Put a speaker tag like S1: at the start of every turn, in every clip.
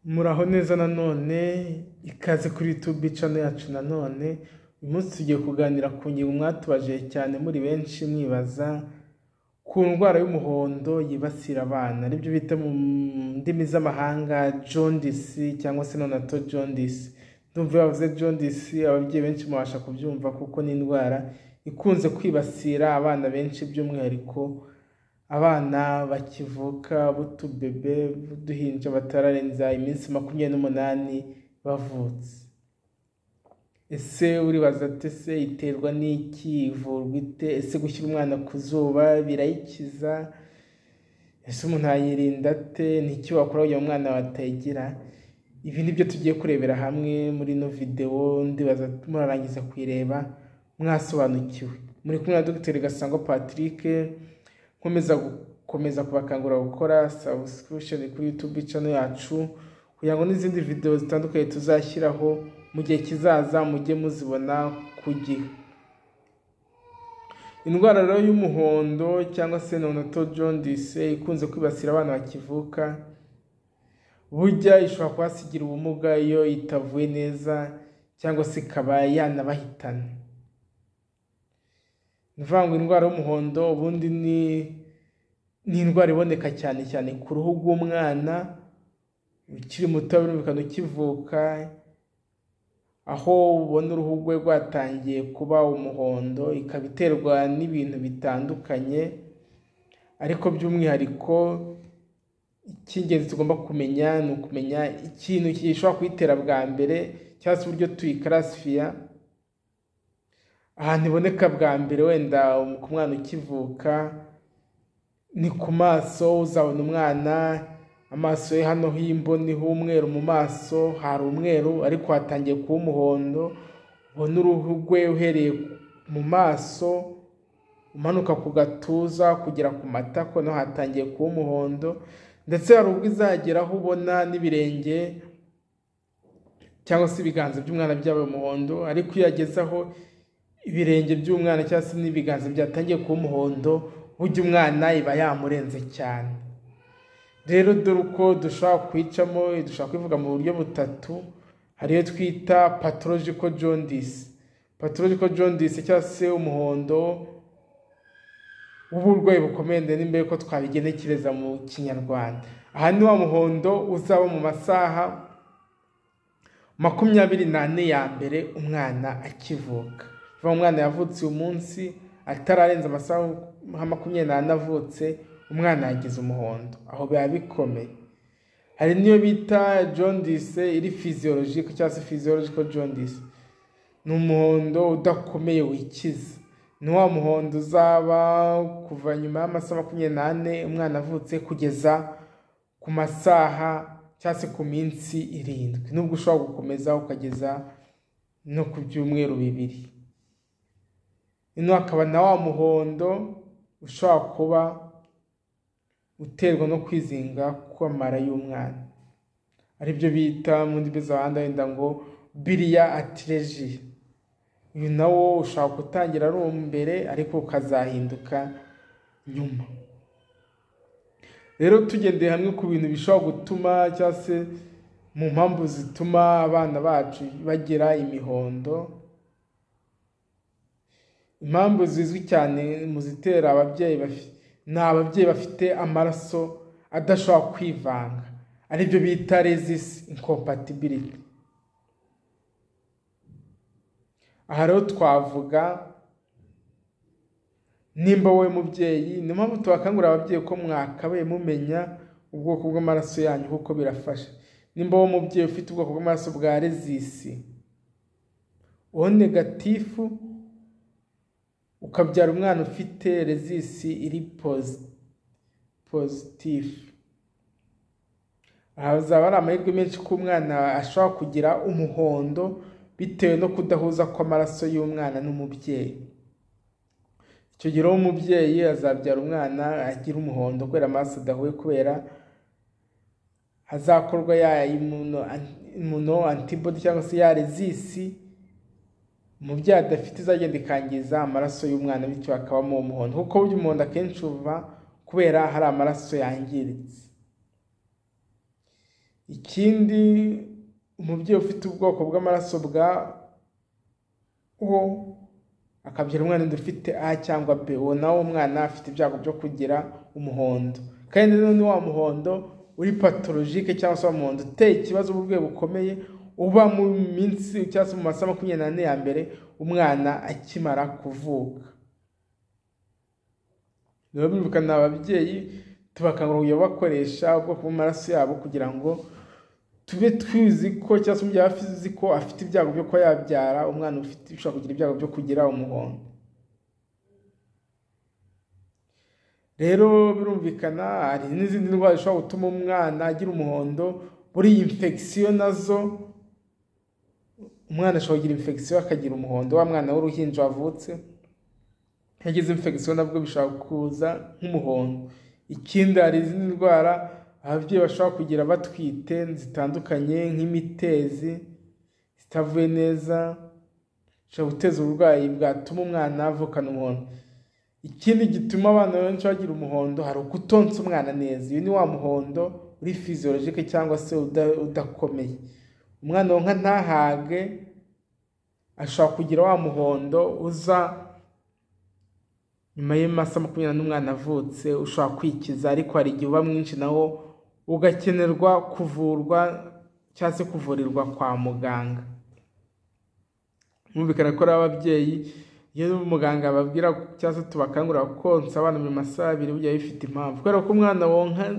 S1: Muraho neza nanone ikaze kuri YouTube channel yacu nanone. Uyu munsi tugiye kuganira ku ngingo mwatubaje cyane muri benshi mwibaza ku ndwara y'umuhondo yibasira abana, aribyo bita mu ndimi z'amahanga jaundice cyangwa se neonatal jaundice. Ndumva bavuze jaundice ababyeyi benshi mubasha kubyumva kuko ni indwara ikunze kwibasira abana benshi, by'umwihariko abana bakivuka b'utubebe b'uduhinja batararenza iminsi 28 bavutse. Ese uribaza ate se iterwa n'iki, ivurwa ite? Ese gushyira umwana ku zuba birayikiza? Ese umuntu yayirinda ate? N'iki wakora kugira ngo umwana batayigira? Ibi nibyo tugiye kurebera hamwe muri ino video, ndibaza murarangiza kuyireba mwasobanukiwe. Muri kumwe na Dr. Gasangwa Patrick, komeza kubakangura gukora subscription kuri YouTube channel yacu kugira ngo n'izindi video zitandukanye tuzashyiraho mu gihe kizaza mujye muzibona ku gihe. Indwara rero y'umuhondo cyangwa se neonatal jaundice ikunze kwibasira abana bakivuka, burya ishobora kubasigira ubumuga iyo itavuye neza cyangwa se ikaba yanabahitana. Nivanga indwara y'umuhondo ubundi ni indwara iboneka cyane cyane ku ruhu rw'umwana ukiri muto birumvikana ukivuka, aho ubona uruhu rwe rwatangiye kuba umuhondo, ikaba iterwa n'ibintu bitandukanye, ariko by'umwihariko icy'ingenzi tugomba kumenya ni ukumenya ikintu gishobora kuyitera bwa mbere cyangwa se uburyo tuyikarasifiya. Ahantu iboneka bwa mbere wenda ku mwana ukivuka ni ku maso. Uzabona umwana amaso ye hano h'imboni h'umweru, mu maso hari umweru ariko hatangiye kuba umuhondo. Ubona uruhu rwe uhereye mu maso umanuka ku gatuza kugera ku matako no hatangiye kuba umuhondo, ndetse hari ubwo izageraho ubona n'ibirenge cyangwa se ibiganza by'umwana byabaye umuhondo. Ariko iyo yagezeho ibirenge by'umwana cyangwa se n'ibiganza byatangiye kuba umuhondo, burya umwana iba yamurenze cyane. Rero dore uko dushobora kwicamo, dushobora kwivuga mu buryo butatu. Hari iyo twita pathological jaundice. Pathological jaundice cyangwa se umuhondo w'uburwayi bukomeye n'imbere ko twabigenekereza mu Kinyarwanda. Aha ni wa muhondo uzaba mu masaha 24 ya mbere umwana akivuka. Umwana yavutse uyu munsi atararenza amasaha 24 avutse, umwana yagize umuhondo, aho biba bikomeye. Hari niyo bita jaundice iri physiologique cyangwa se physiological jaundice. Ni umuhondo udakomeye wikiza. Ni wa muhondo uzaba kuva nyuma y'amasaha 24 umwana avutse kugeza ku masaha cyangwa se ku minsi 7, nubwo ushobora gukomeza ukageza no ku byumweru 2. Ino akaba na wa muhondo ushobora kuba uterwa no kwizinga kw'amara y'umwana, aribyo bita mu ndimi z'abahanda wenda ngo biliary atresia. Uyu nawo ushobora gutangira ari mbere ariko ukazahinduka nyuma. Rero tugendeye hamwe ku bintu bishobora gutuma cyangwa se mu mpamvu zituma abana bacu bagira imihondo. Impamvu zizwi cyane mu zitera ababyeyi bafite amaraso adashobora kwivanga, aribyo bita resist incompatibility. Aha rero twavuga nimba wowe mubyeyi, ni mpamvu tubakangurira ababyeyi ko mwakabaye mumenya ubwoko bw'amaraso yanyu kuko birafasha. Nimba wowe mubyeyi ufite ubwoko bw'amaraso bwa resist O negatifu, ukabyara umwana ufite resist iri positive, hazaba ari amahirwe menshi ko umwana ashobora kugira umuhondo bitewe no kudahuza kw'amaraso y'umwana n'umubyeyi. Icyo gihe umubyeyi azabyara umwana agira umuhondo kubera amaraso adahuye, kubera hazakorwa ya immuno antibody cyangwa se ya resist umubyeyi adafite izagenda ikangiza amaraso y'umwana, bityo akabamo umuhondo. Kuko burya umuhondo akenshi uva kubera hari amaraso yangiritse. ikindi umubyeyi ufite ubwoko bw'amaraso bwa O akabyara umwana ufite A cyangwa B, uwo nawo umwana afite ibyago byo kugira umuhondo. Kandi ni wa muhondo uri patologike cyangwa se wa muhondo uteye ikibazo uburwayi bukomeye uba mu minsi cyangwa se mu masaha 24 ya mbere umwana akimara kuvuka. Niyo birukana ababyeyi tubakangurira bakoresha ubwoko bw'amaraso yabo kugira ngo tube twizi ko cyangwa se umubyeyi afizi ko afite ibyago byo kuba yabyara umwana ushobora kugira ibyago byo kugira umuhondo. Rero birumvikana hari n'izindi ndwara zishobora gutuma umwana agira umuhondo. Buri infection nazo umwana ashobora kugira infection akagira umuhondo. Wa mwana w'uruhinja wavutse yagize infection nabwo bishobora kuza nk'umuhondo. Ikindi hari izindi ndwara ababyeyi bashobora kugira batwite zitandukanye nk'imitezi zitavuye neza, bishobora guteza uburwayi bwatuma umwana avukana umuhondo. Ikindi gituma abana benshi bagira umuhondo hari ukutonsa umwana neza. Uyu ni wa muhondo uri physiologique cyangwa se udakomeye. Umwana wonka ntahage ashobora kugira wa muhondo uza nyuma y'amasaha 20 n'umwana avutse ushobora kwikiza, ariko hari igihe uba mwinshi nawo ugakenerwa kuvurwa cyangwa se kuvurirwa kwa muganga. Mwumvikana ko ababyeyi iyo umuganga babwira cyangwa se tubakangurira konsa abana mu masaha 2 bijya bifite impamvu, kubera ko umwana wonka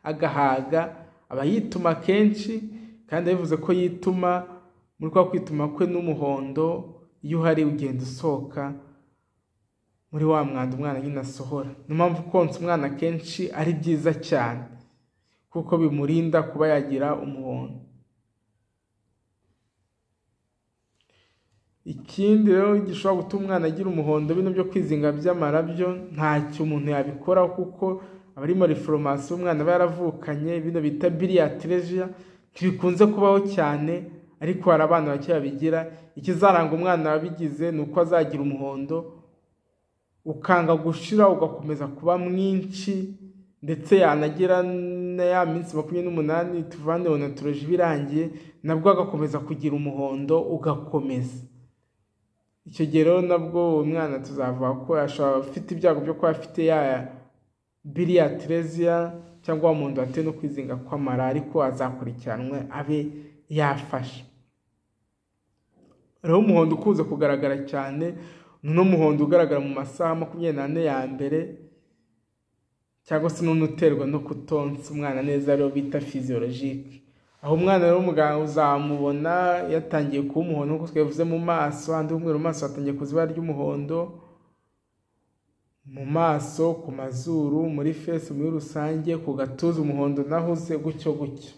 S1: agahaga aba yituma kenshi, kandi bivuze ko yituma muri kwa kwituma kwe n'umuhondo iyo hari ugenda usohoka muri wa mwanda umwana nyine asohora. Niyo mpamvu konsa umwana kenshi ari byiza cyane kuko bimurinda kuba yagira umuhondo. Ikindi rero gishobora gutuma umwana agira umuhondo bino byo kwizinga by'amara byo ntacyo umuntu yabikora kuko abari muri formation umwana aba yaravukanye bino bita biliatresia ntibikunze kubaho cyane, ariko hari abana bake babigira. Ikizaranga umwana wabigize nuko azagira umuhondo ukanga gushira ugakomeza kuba mwinshi, ndetse yanagira na ya minsi 28 tuvane onatoloji birangiye nabwo agakomeza kugira umuhondo ugakomeza. Icyo gihe rero nabwo umwana tuzavuga ko ashobora afite ibyago byo kuba afite ya biliatresia cyangwa umuhondo watewe no kwizinga kw'amara, ariko azakurikiranwe abe yafasha. Rero umuhondo ukunze kugaragara cyane n'umuhondo ugaragara mu masaha 24 ya mbere cyangwa se n'uterwa no kutonsa umwana neza rero bita physiologique. Aho umwana rero umuganga uzamubona yatangiye kuba umuhondo nkuko twavuze mu maso, handi umwe mu maso atangiye kuziba ry'umuhondo mu maso, ku mazuru, muri face muri rusange, ku gatuza umuhondo nahuze gutyo gutyo.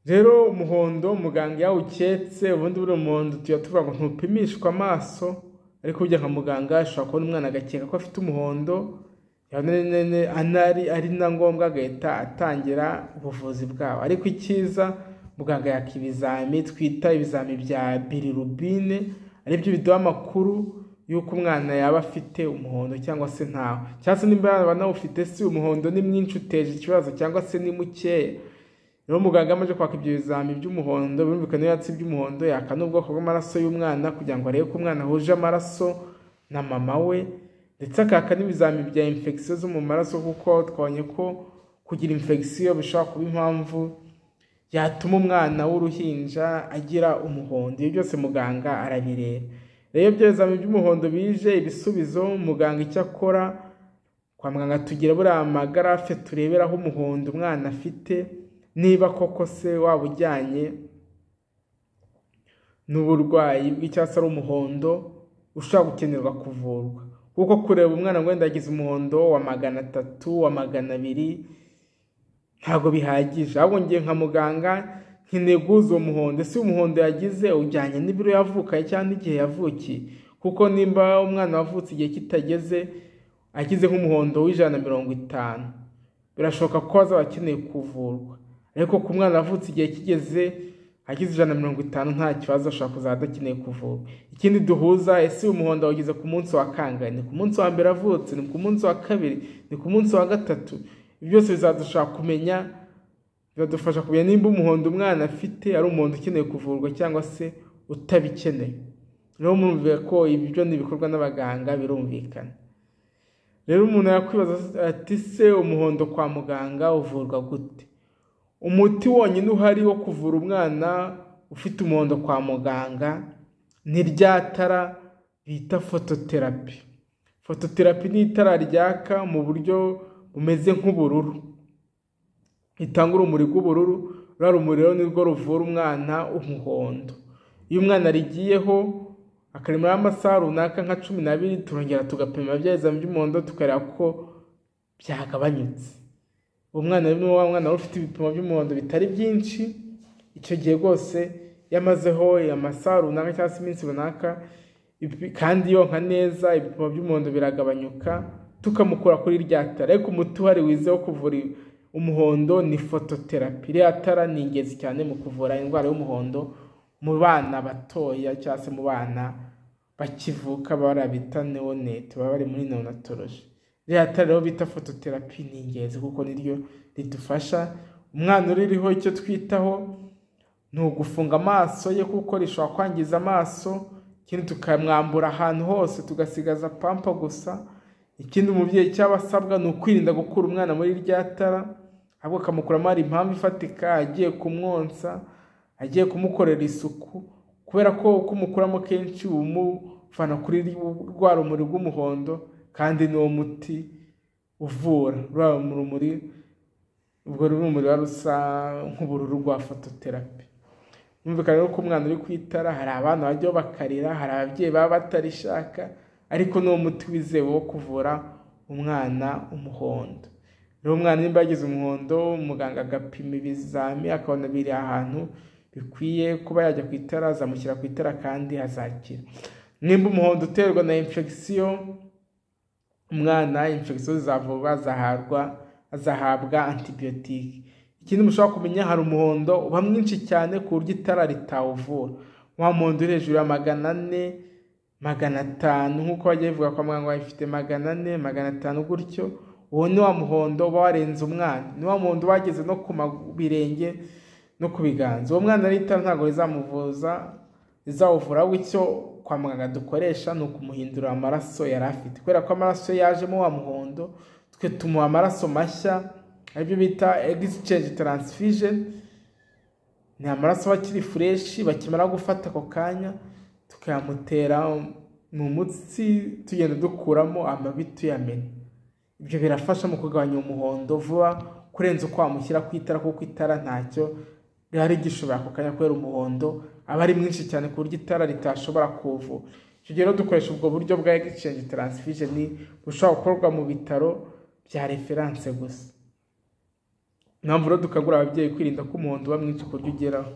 S1: Rero umuhondo muganga yawuketse ubundi buri umuhondo tuvuga ngo ntupimishwa amaso, ariko ujya nka muganga ashobora kubona umwana agakeka ko afite umuhondo ari na ngombwa agahita atangira ubuvuzi bwawo. Ariko icyiza muganga yakibizami twita ibizami bya bilirubine, aribyo biduha amakuru yuko umwana yaba afite umuhondo cyangwa se ntawe, cyangwa se nimba banawufite si umuhondo ni mwinshi uteje ikibazo cyangwa se ni mukeya. Rero muganga amaze kwaka ibyo bizami by'umuhondo birumvikana yatsi by'umuhondo yakana ubwoko bw'amaraso y'umwana kugira ngo arebe ko umwana ahuje amaraso na mama we, ndetse akaka n'ibizami bya infection zo mu maraso kuko twabonye ko kugira infection bishobora kuba impamvu yatuma umwana w'uruhinja agira umuhondo. Ibyo byose muganga arabireba. Rero ibyo bizami by'umuhondo bije ibisubizo muganga icyo akora kwa muganga tugira buri amagarafe tureberaho umuhondo umwana afite, niba koko se waba ujyanye n'uburwayi bw'icyatsi ari umuhondo ushobora gukenerwa kuvurwa. Kuko kureba umwana ngo ndagize umuhondo wa 300 wa 200 ntago bihagije. Ahubwo ngiye nka muganga nkineguza umuhondo, si umuhondo yagize ujyanye n'ibiro yavukaye cyangwa igihe yavukiye, kuko nimba umwana wavutse igihe kitageze agize nk'umuhondo w'150 birashoboka ko azaba akeneye kuvurwa, ariko ku mwana wavutse igihe kigeze agize 150 nta kibazo ashobora kuzaba adakeneye kuvurwa. Ikindi duhuza ese umuhondo wagize ku munsi wa kangahe, ni ku munsi wa mbere avutse, ni ku munsi wa kabiri, ni ku munsi wa gatatu. Ibyo byose bizadushaka kumenya biradufasha kumenya nimba umuhondo umwana afite ari umuhondo ukeneye kuvurwa cyangwa se utabikeneye. Rero murumve ko ibyo ni ibikorwa n'abaganga birumvikana. Rero umuntu yakwibaza ati se umuhondo kwa muganga uvurwa gute? Umuti wonyine uhari wo kuvura umwana ufite umuhondo kwa muganga ni rya tara bita phototherapy. Phototherapy ni itara ryaka mu buryo bumeze nk'ubururu, itanga urumuri rw'ubururu. Rwa rumuri rero nirwo ruvura umwana umuhondo. Iyo umwana rigiyeho akarimara amasaha runaka nka 12, turongera tugapima byaheza mu by'umuhondo tukareba ko byagabanyutse. Umwana rero wa mwana ufite ibipimo by'umuhondo bitari byinshi, icyo gihe rwose yamazeho amasaha runaka cyangwa se iminsi runaka kandi yonka neza, ibipimo by'umuhondo biragabanyuka, tukamukura kuri rya tara. Ariko umuti uhari wize wo kuvura umuhondo ni phototherapy. Rya tara ni ingenzi cyane mu kuvura indwara y'umuhondo mu bana batoya cyangwa se mu bana bakivuka barabita neonate, baba bari muri neonatology. Rya tara rero bita phototherapy ni ingenzi kuko niryo ridufasha. Umwana uririho icyo twitaho ni ugufunga amaso ye kuko rishobora kwangiza amaso, ikindi tukamwambura ahantu hose tugasigaza pampa gusa. Ikindi umubyeyi cyabasabwa ni ukwirinda gukura umwana muri rya tara, ahubwo akamukuramo hari impamvu ifatika, agiye kumwonsa, agiye kumukorera isuku, kubera ko uko umukuramo kenshi umuvana kuri rwa rumuri rw'umuhondo kandi niwo muti uvura rwa rumuri. Ubwo rumuri rusa nk'ubururu rwa phototherapy. Numvikana rero ko umwana uri kwitara, hari abana bajya bakarira, hari ababyeyi baba batarishaka, ariko niwo muti wizewe wo kuvura umwana umuhondo. Rero umwana nimba yagize umuhondo, umuganga agapima ibizami akabona biri ahantu bikwiye kuba yajya ku itara, azamushyira ku itara kandi azakira. Nimba umuhondo uterwa na infection, umwana infection zavurwa, azahabwa antibiotique. Ikindi mushobora kumenya, hari umuhondo uba mwinshi cyane ku buryo itara ritawuvura. Wa muhondo uri hejuru ya 400, 500 nk'uko bagiye bivuga kwa muganga ifite 400, 500 gutyo, uwo ni wa muhondo uba warenze umwana. Ni wa muhondo wageze no ku birenge no ku biganza. Uwo mwana rero ntabwo rizawuvura. Wicyo kwa muganga dukoresha ni ukumuhindura amaraso yari afite, kubera ko amaraso yajemo wa muhondo twe tumuha amaraso mashya, aribyo bita exchange transfusion. Ni amaraso bakiri fresh, bakimara gufata ako kanya tukayamutera mu mutsi, tugenda dukuramo amabi tuyamena. Ibyo birafasha mu kugabanya umuhondo vuba kurenza uko wamushyira ku itara, kuko itara ntacyo rihari gishobora ako kanya, kubera umuhondo aba ari mwinshi cyane ku buryo itara ritashobora kuvura. Icyo gihe dukoresha ubwo buryo bwa exchange transfusion bushobora gukorwa mu bitaro bya reference gusa. Impamvu rero dukangurira ababyeyi kwirinda ko umuhondo uba mwinshi ku buryo ugeraho.